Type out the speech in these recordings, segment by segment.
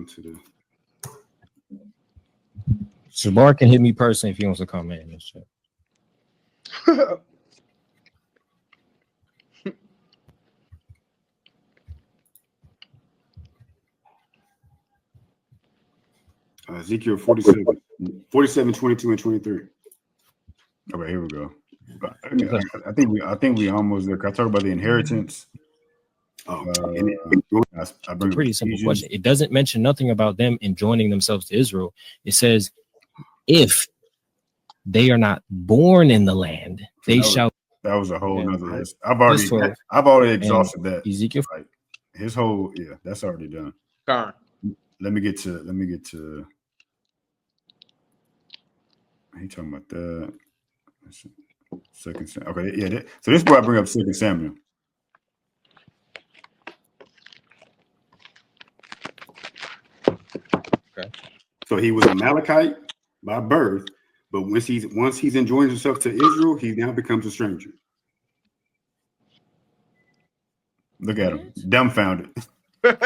to the. Shabar can hit me personally if he wants to comment in this chat. Ezekiel 47, 22, and 23. Okay, here we go. I think we almost there. I talk about the inheritance. It's a pretty simple question. It doesn't mention nothing about them enjoining themselves to Israel. It says, if they are not born in the land, they shall. That was a whole nother list. I've already exhausted that. Ezekiel, like his whole that's already done. Let me get to. He talking about that. Second Samuel. Okay, yeah. So this is where I bring up Second Samuel. Okay. So he was a Amalekite by birth, but once he's enjoined himself to Israel, he now becomes a stranger. Look at him, dumbfounded. Do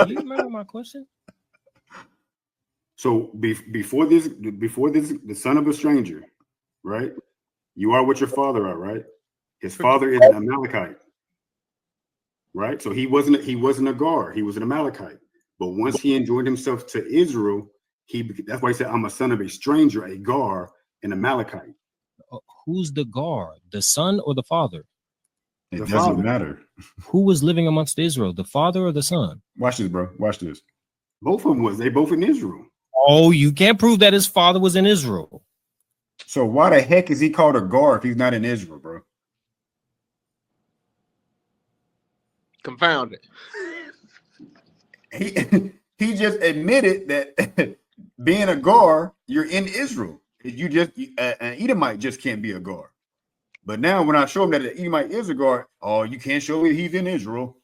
you remember my question? So before this, the son of a stranger, right? You are what your father are, right? His father is an Amalekite, right? So he wasn't a Gar, he was an Amalekite. But once he enjoined himself to Israel, that's why he said, "I'm a son of a stranger, a Gar, an Amalekite." Who's the Gar, the son or the father? It doesn't matter. Who was living amongst Israel, the father or the son? Watch this, bro. Watch this. Both of them was. They both in Israel. Oh, you can't prove that his father was in Israel. So why the heck is he called a Gar if he's not in Israel, bro? Confounded. He just admitted that being a Gar, you're in Israel. An Edomite just can't be a Gar. But now when I show him that an Edomite is a Gar, you can't show me he's in Israel.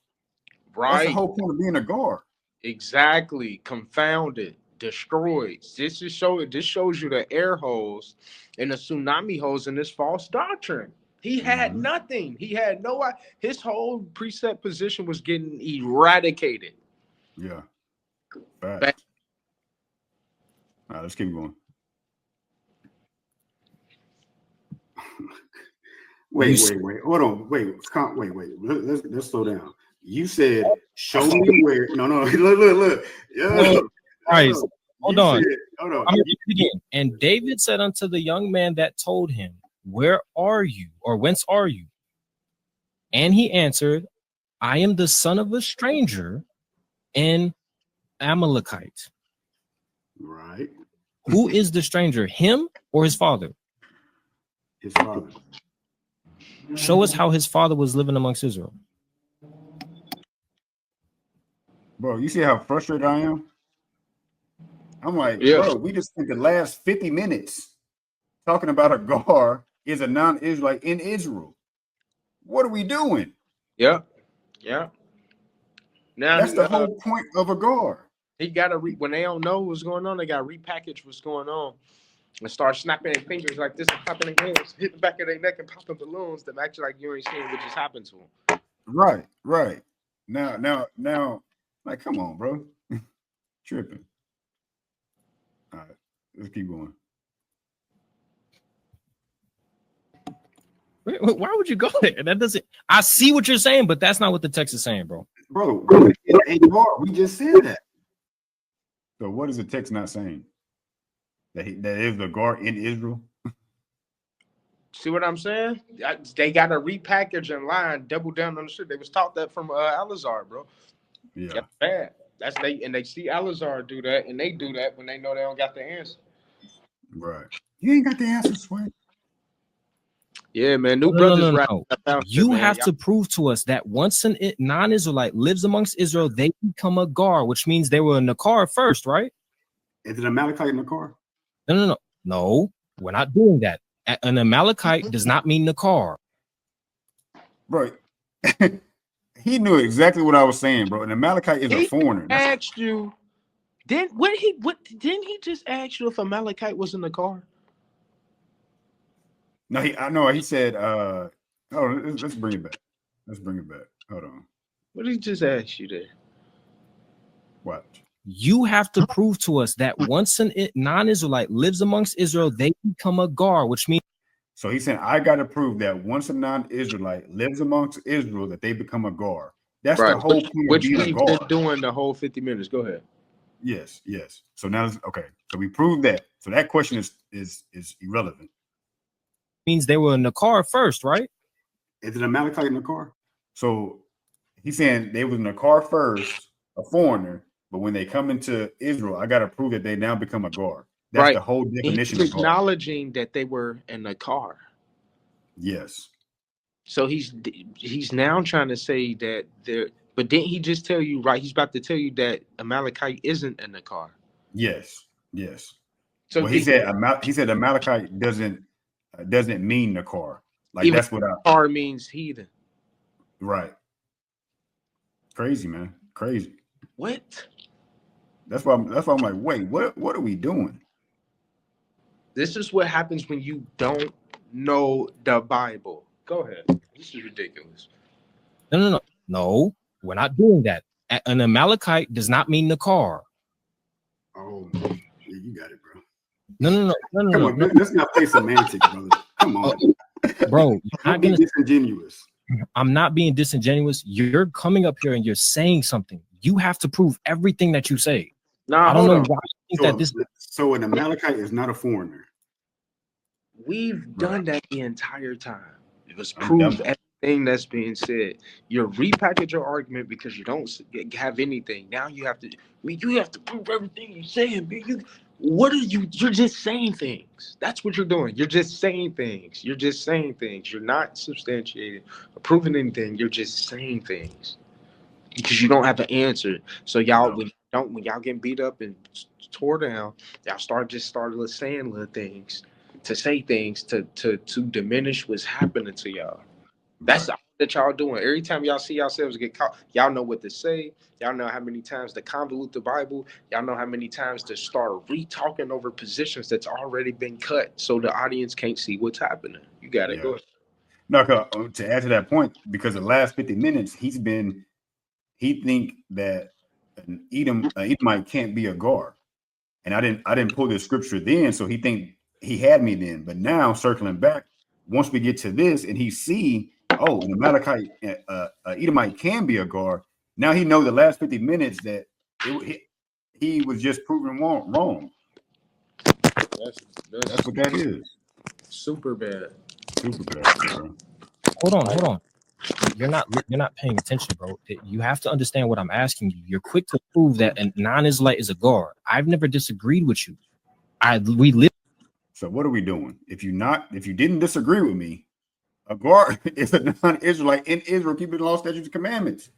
Right. That's the whole point of being a Gar. Exactly. Confounded. Destroyed. This shows you the air holes and the tsunami holes in this false doctrine. He had nothing. He had his whole precept position was getting eradicated. Yeah. All right, let's keep going. Wait. Hold on. Wait. Let's slow down. You said, "Show me where." No. Look. Christ. Hold on. I'm gonna read it again. And David said unto the young man that told him, "Where are you, or whence are you?" And he answered, "I am the son of a stranger, an Amalekite." Right. Who is the stranger, him or his father? His father. Show us how his father was living amongst Israel. Bro, you see how frustrated I am? I'm like, bro, we just spent the last 50 minutes talking about a Gar is a non-Israelite in Israel. What are we doing? Yeah. Now that's the whole point of a Gar. He got to when they don't know what's going on, they got to repackage what's going on and start snapping their fingers like this and popping their hands, hit the back of their neck and popping balloons that act like you ain't seeing what just happened to them. Right. Now, like, come on, bro. Tripping. All right, let's keep going. Why would you go there? That doesn't. I see what you're saying, but that's not what the text is saying, bro. Bro, it ain't Gar. We just said that. So what is the text not saying? That is the Gar in Israel? See what I'm saying? They got to repackage and lie and double down on the shit. They was taught that from Alizar, bro. Yeah. That's bad. They see Alizar do that, and they do that when they know they don't got the answer. Right. You ain't got the answer, Sweat. Yeah, man. New brothers. No. You have to prove to us that once a non-Israelite lives amongst Israel, they become a Gar, which means they were a Nakar first, right? Is it a Amalekite Nakar? No, we're not doing that. An Amalekite does not mean Nakar. Bro, he knew exactly what I was saying, bro. An Amalekite is a foreigner. Asked you, didn't he just ask you if Amalekite was in the car? No, he said, let's bring it back. Hold on. What did he just ask you there? What? You have to prove to us that once a non-Israelite lives amongst Israel, they become a gar, which means. So he's saying I got to prove that once a non-Israelite lives amongst Israel, that they become a gar. That's right. The whole point which of being we've been doing the whole 50 minutes. Go ahead. Yes. So now, okay. So we proved that. So that question is irrelevant. Means they were in the car first, right? Is it Amalekite in the car? So he's saying they was in the car first, a foreigner, but when they come into Israel, I got to prove that they now become a gar. That's the whole definition. He's acknowledging that they were in the car. Yes. So he's now trying to say that they're. But didn't he just tell you, right? He's about to tell you that Amalekite isn't in the car. Yes. So he said Amalekite doesn't mean the car. Like that's what car means heathen. Right. Crazy, man. Crazy. What? That's why I'm like, wait, what are we doing? This is what happens when you don't know the Bible. Go ahead. This is ridiculous. No, we're not doing that. An Amalekite does not mean the car. Oh, yeah, you got it, bro. No. Come on, let's not play semantics, brother. Come on, bro. You're not be disingenuous. I'm not being disingenuous. You're coming up here and you're saying something. You have to prove everything that you say. I don't know why you think that this. So an Amalekite is not a foreigner. We've done that the entire time. It was proved everything that's being said. You repackage your argument because you don't have anything. Now you have to prove everything you're saying. What are you? You're just saying things. That's what you're doing. You're just saying things. You're not substantiating or proving anything. You're just saying things because you don't have an answer. So y'all, when y'all getting beat up and tore down, y'all started saying little things. To say things to diminish what's happening to y'all. That's all that y'all doing. Every time y'all see yourselves get caught, y'all know what to say. Y'all know how many times to convolute the Bible. Y'all know how many times to start re-talking over positions that's already been cut so the audience can't see what's happening. You got it. Go ahead. No, to add to that point, because the last 50 minutes, he think that an Edomite can't be a gar. And I didn't pull the scripture then, so he think he had me then. But now circling back, once we get to this and he see, an Amalekite, Edomite can be a gar. Now he know the last 50 minutes that he was just proven wrong. That's what that is. Super bad. Bro. Hold on. You're not paying attention, bro. You have to understand what I'm asking you. You're quick to prove that a non-Israelite is a gar. I've never disagreed with you. We live. So what are we doing? If you didn't disagree with me, a gar is a non-Israelite in Israel keeping the law, statutes, and commandments.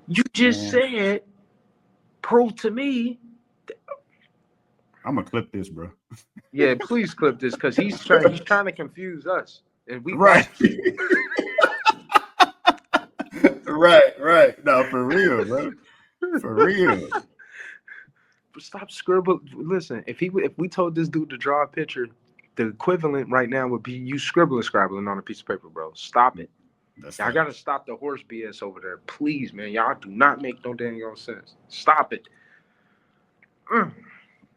You just said, prove to me. I'm gonna clip this, bro. Yeah, please clip this because he's trying to confuse us, and we right. right. No, for real, bro. For real. Stop scribbling. Listen, if we told this dude to draw a picture, the equivalent right now would be you scribbling on a piece of paper, bro. Stop it. Y'all gotta stop the horse BS over there, please, man. Y'all do not make no dang sense. Stop it.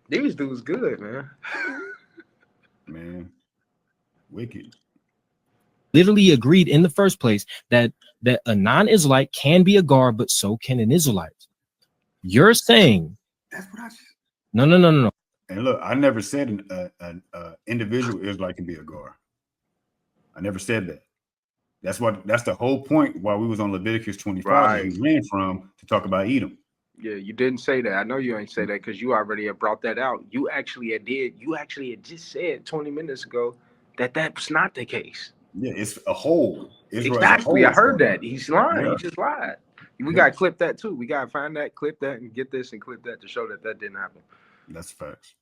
These dudes good, man. Man, wicked. Literally agreed in the first place that a non-Israelite can be a gar, but so can an Israelite. You're saying that's what I said. No. And look, I never said an individual Israelite can be a gar. I never said that. That's the whole point why we was on Leviticus 25 that we ran from to talk about Edom. Yeah, you didn't say that. I know you ain't say that because you already had brought that out. You actually did. You actually had just said 20 minutes ago that's not the case. Yeah, it's a whole. Exactly. I heard that. He's lying. Yeah. He just lied. We got to clip that too. We got to find that, clip that, and get this and clip that to show that didn't happen. That's facts.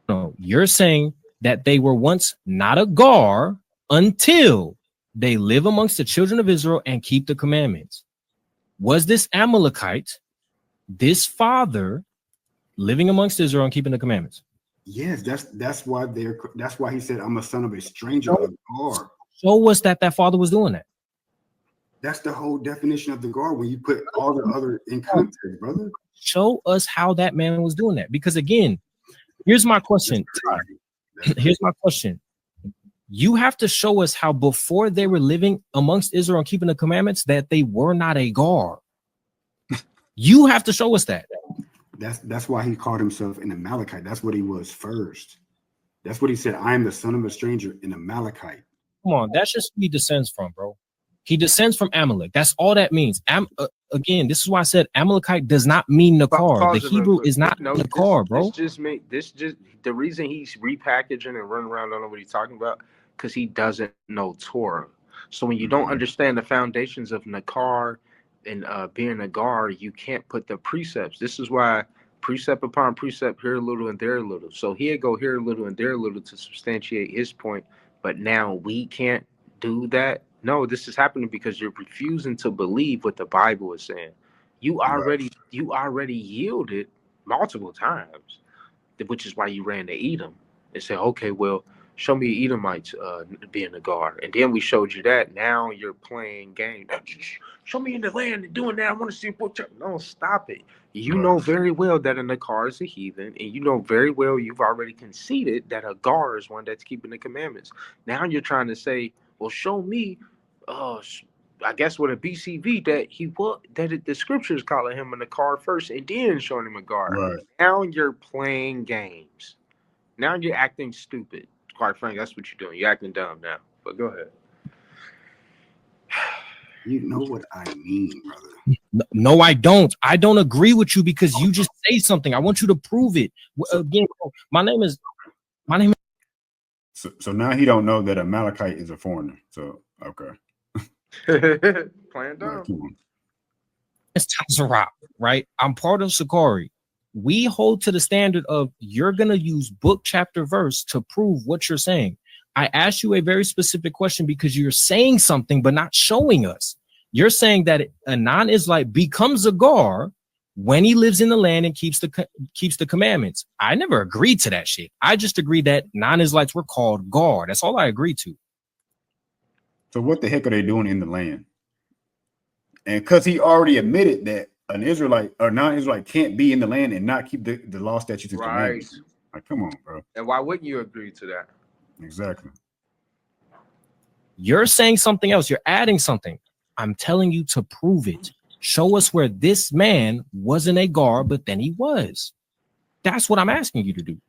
No, you're saying that they were once not a gar until they live amongst the children of Israel and keep the commandments. Was this Amalekite, this father, living amongst Israel and keeping the commandments? Yes, that's why he said, "I'm a son of a stranger." A gar. So was that father was doing that? That's the whole definition of the guard when you put all the other in context, brother. Show us how that man was doing that. Because again, here's my question. Here's my question. You have to show us how before they were living amongst Israel and keeping the commandments that they were not a guard. You have to show us that. That's why he called himself an Amalekite. That's what he was first. That's what he said. I am the son of a stranger, an Amalekite. Come on, that's just who he descends from, bro. He descends from Amalek. That's all that means. Again, this is why I said Amalekite does not mean Nakar. The Hebrew is not Nakar, bro. This just the reason he's repackaging and running around, I don't know what he's talking about, because he doesn't know Torah. So when you don't understand the foundations of Nakar and being a guard, you can't put the precepts. This is why precept upon precept, here a little and there a little. So he'll go here a little and there a little to substantiate his point. But now we can't do that. No, this is happening because you're refusing to believe what the Bible is saying. You already yielded multiple times, which is why you ran to Edom and said, okay, well, show me Edomites being a guard. And then we showed you that. Now you're playing game. Show me in the land and doing that. I want to see what. No, stop it. You know very well that a Nakar is a heathen, and you know very well you've already conceded that a Gar is one that's keeping the commandments. Now you're trying to say, well, show me, I guess with a BCV that the scriptures calling him a Nakar first and then showing him a Gar. Right. Now you're playing games. Now you're acting stupid. Quite frankly, that's what you're doing. You're acting dumb now. But go ahead. You know what I mean, brother. No, I don't. I don't agree with you because you just say something. I want you to prove it. Again, my name is. So now he don't know that Amalekite is a foreigner. So okay. Playing dumb. It's Tazarah, right? I'm part of Sicarii. We hold to the standard of you're going to use book, chapter, verse to prove what you're saying. I asked you a very specific question because you're saying something but not showing us. You're saying that a non-Israelite becomes a Gar when he lives in the land and keeps the commandments. I never agreed to that shit. I just agreed that non-Israelites were called Gar. That's all I agreed to. So what the heck are they doing in the land? And because he already admitted that an Israelite or non-Israelite can't be in the land and not keep the law, statutes, and commandments. Like, come on, bro. And why wouldn't you agree to that? Exactly. You're saying something else. You're adding something. I'm telling you to prove it. Show us where this man wasn't a Gar, but then he was. That's what I'm asking you to do.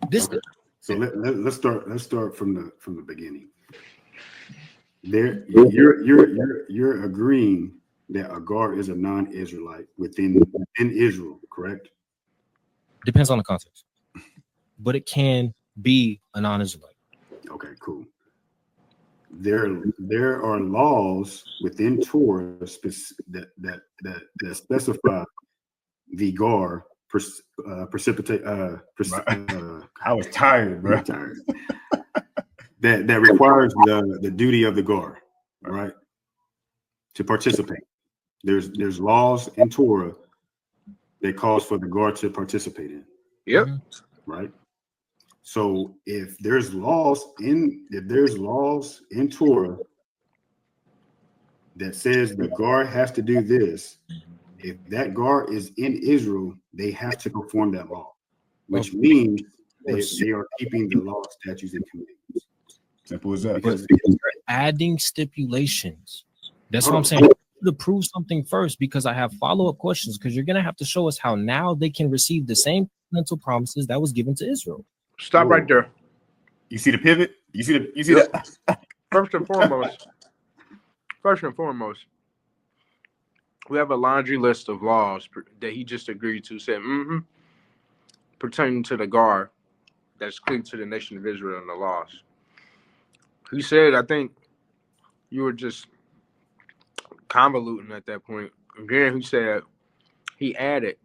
Okay. So let's start from the beginning. There, you're agreeing that a Gar is a non-Israelite within Israel, correct? Depends on the context, but it can be a non-Israelite. Okay, cool. There are laws within Torah that specify the Gar precipitate. I was tired, bro. Tired. that requires the duty of the Gar, right, to participate. There's laws in Torah that calls for the Gar to participate in. Yep. Right. So if there's laws in Torah that says the Gar has to do this, if that Gar is in Israel, they have to perform that law, which means they are keeping the law, statutes, and commandments. Simple as that. Because adding stipulations. That's what I'm saying. To prove something first, because I have follow-up questions, because you're going to have to show us how now they can receive the same mental promises that was given to Israel. Stop right there. You see the pivot? You see that? First and foremost, we have a laundry list of laws that he just agreed to, said, pertaining to the Gar that's clear to the nation of Israel and the laws. He said, I think you were just convoluting at that point. Again, he said he added.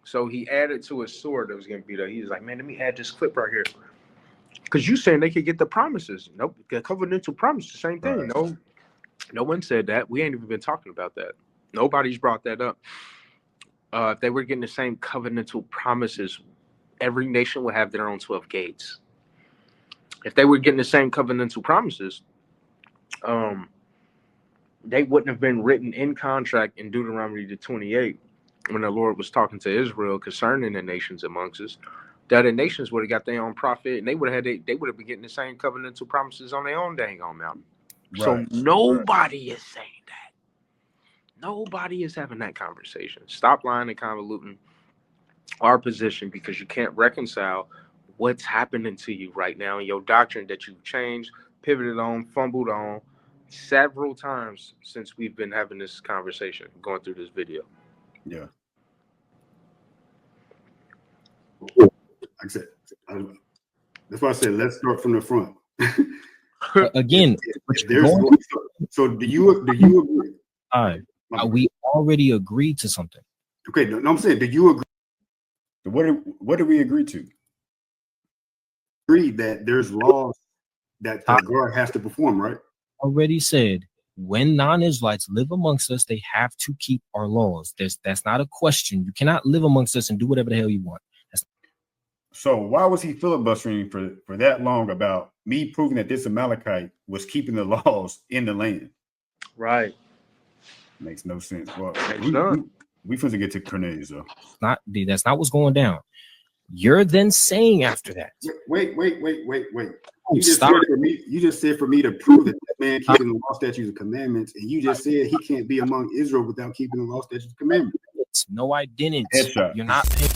So he added to his sword that was going to be there. He was like, man, let me add this clip right here. Because you saying they could get the promises. Nope. The covenantal promise, the same thing. Right. No one said that. We ain't even been talking about that. Nobody's brought that up. If they were getting the same covenantal promises, every nation would have their own 12 gates. If they were getting the same covenantal promises, they wouldn't have been written in contract in Deuteronomy 28 when the Lord was talking to Israel concerning the nations amongst us. The other nations would have got their own prophet, and they would have been getting the same covenantal promises on their own dang on mountain. Right. So nobody is saying that. Nobody is having that conversation. Stop lying and convoluting our position, because you can't reconcile what's happening to you right now in your doctrine that you've changed, pivoted on, fumbled on several times since we've been having this conversation, going through this video. Yeah. Like I said, that's why I said let's start from the front. Again, so do you agree? We already agreed to something. Okay, no, I'm saying, do you agree? What did we agree to? Agree that there's laws that the guard has to perform, right? Already said, when non-Israelites live amongst us, they have to keep our laws. That's not a question. You cannot live amongst us and do whatever the hell you want. So why was he filibustering for that long about me proving that this Amalekite was keeping the laws in the land? Right. Makes no sense. Well, we finna get to Cornelius though. That's not what's going down. You're then saying after that. Wait. You just said for me to prove that man keeping the law, statutes, and commandments, and you just said he can't be among Israel without keeping the law, statutes, and commandments. No, I didn't. Headshot. You're not paying